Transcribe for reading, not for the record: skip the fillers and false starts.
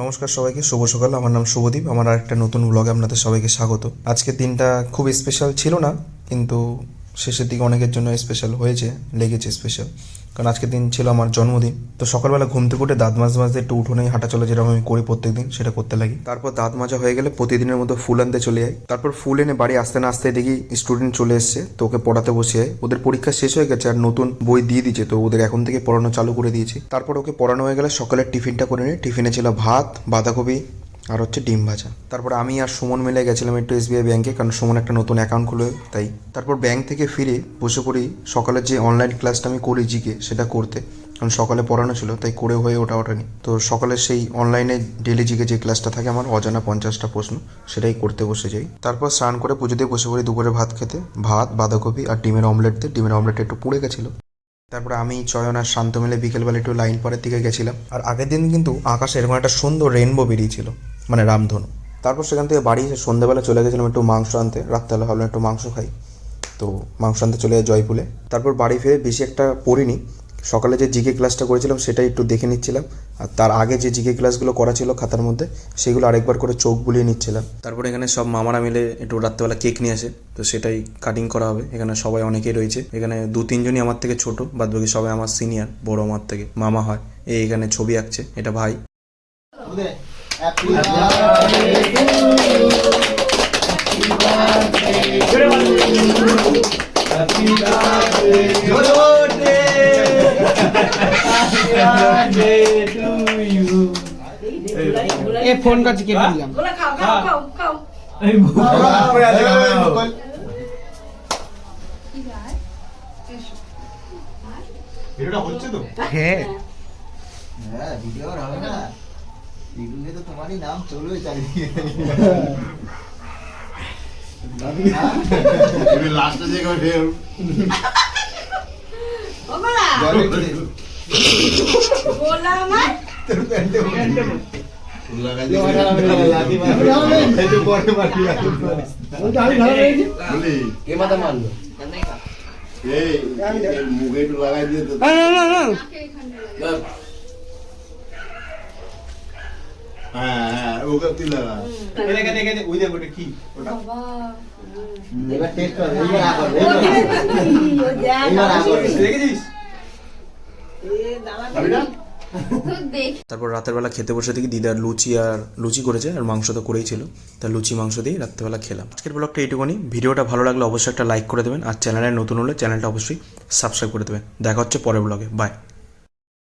নমস্কার সবাইকে, শুভ সকাল। আমার নাম শুভদীপ। আমার আরেকটা নতুন ব্লগে আপনাদের সবাইকে স্বাগত। আজকের দিনটা খুব স্পেশাল ছিল না, কিন্তু শেষের দিকে অনেকের জন্য স্পেশাল হয়েছে, লেগেছে স্পেশাল, কারণ আজকের দিন ছিল আমার জন্মদিন। তো সকালবেলা ঘুম থেকে উঠে দাঁত মাজতে একটু উঠোনে হাঁটা চলা যেরকম আমি করি প্রত্যেকদিন, সেটা করতে লাগি। তারপর দাঁত মাজা হয়ে গেলে প্রতিদিনের মতো ফুল আনতে চলে যাই। তারপর ফুল এনে বাড়ি আসতে না আসতে দেখি স্টুডেন্ট চলে এসছে, তো ওকে পড়াতে বসে ওদের পরীক্ষা শেষ হয়ে গেছে আর নতুন বই দিয়ে দিয়েছে, তো ওদের এখন থেকে পড়ানো চালু করে দিয়েছি। তারপর ওকে পড়ানো হয়ে গেলে সকালের টিফিনটা করে নিই। টিফিনে ছিল ভাত, বাঁধাকপি আর হচ্ছে ডিম ভাজা। তারপর আমি আর সুমন মিলে গেছিলাম একটু SBI ব্যাংকে, কারণ সুমন একটা নতুন অ্যাকাউন্ট খুলে তাই। তারপর ব্যাংক থেকে ফিরে বসে পড়ি সকালের যে অনলাইন ক্লাসটা আমি করি জিকে, সেটা করতে, কারণ সকালে পড়ানো ছিল তাই করে হয়ে ওঠেনি। তো সকালের সেই অনলাইনে ডেলি জিকে যে ক্লাসটা থাকে আমার, অজানা 50টা প্রশ্ন, সেটাই করতে বসে যাই। তারপর স্নান করে পুজো দিয়ে বসে পড়ি দুপুরে ভাত খেতে। ভাত, বাঁধাকপি আর ডিমের অমলেট দিয়ে, ডিমের অমলেট একটু পুড়ে গেছিলো। তারপরে আমি, চয়ন আর শান্ত মিলে বিকেলবেলা একটু লাইন পাড়ের দিকে গেছিলাম। আর আগের দিন কিন্তু আকাশে এরকম একটা সুন্দর রেনবো বেরিয়েছিল, মানে রামধনু। তারপর সেখান থেকে বাড়ি এসে সন্ধ্যাবেলা চলে গেছিলাম একটু মাংস আনতে। রাত্রেবেলা ভাবলাম একটু মাংস খাই, তো মাংস আনতে চলে যায় জয়পুরে। তারপর বাড়ি ফিরে বেশি একটা পড়িনি। সকালে যে জিকে ক্লাসটা করেছিলাম সেটাই একটু দেখে নিচ্ছিলাম, আর তার আগে যে জিকে ক্লাসগুলো করা ছিল খাতার মধ্যে, সেগুলো আরেকবার করে চোখ বুলিয়ে নিচ্ছিলাম। তারপরে এখানে সব মামারা মিলে একটু রাত্রেবেলা কেক নিয়ে আসে, তো সেটাই কাটিং করা হবে। এখানে সবাই অনেকেই রয়েছে, এখানে 2-3জনই আমার থেকে ছোট, বাদ বাকি সবাই আমার সিনিয়র, বড় আমার থেকে মামা হয়। এখানে ছবি আঁকছে, এটা ভাই। ফোন কাছে কেটে দিলাম। ভিডিওটা হচ্ছে তো? হ্যাঁ হ্যাঁ, ভিডিও আর হবে না। ইউটিউবে তো তোমারই নাম চলবে চারিদিকে। লাস্টে যে করে ফের ওমলা বলা আমার তোর প্যান্টে ফুল লাগাই দিয়ে লাঠি মারবে। একটু পরে মারবি। ওটা আমি ভালো লেগেছে। বলি কে মাথা মারলো? এই মুখে একটু লাগাই দিয়ে তো। না না না হ্যাঁ হ্যাঁ, ওকে তুই লাগা। দেখে দেখে ওই দেখ ওটা কি? ওটা বাবা এবার টেস্ট কর, এইবার আ করবে। ও যা এইবার আ করবে। দেখেছিস? যাবি না? তো দেখ তারপর রাতের বেলা খেতে বসে দেখি দিদার লুচি করেছে, আর মাংস তো করেই ছিল, তা লুচি মাংস দিয়ে রাত্রেবেলা খেলাম। আজকের ব্লগটা এইটুকুনি। ভিডিওটা ভালো লাগলে অবশ্যই একটা লাইক করে দেবেন, আর চ্যানেলে নতুন হলে চ্যানেলটা অবশ্যই সাবস্ক্রাইব করে দেবেন। দেখা হচ্ছে পরের ব্লগে। বাই।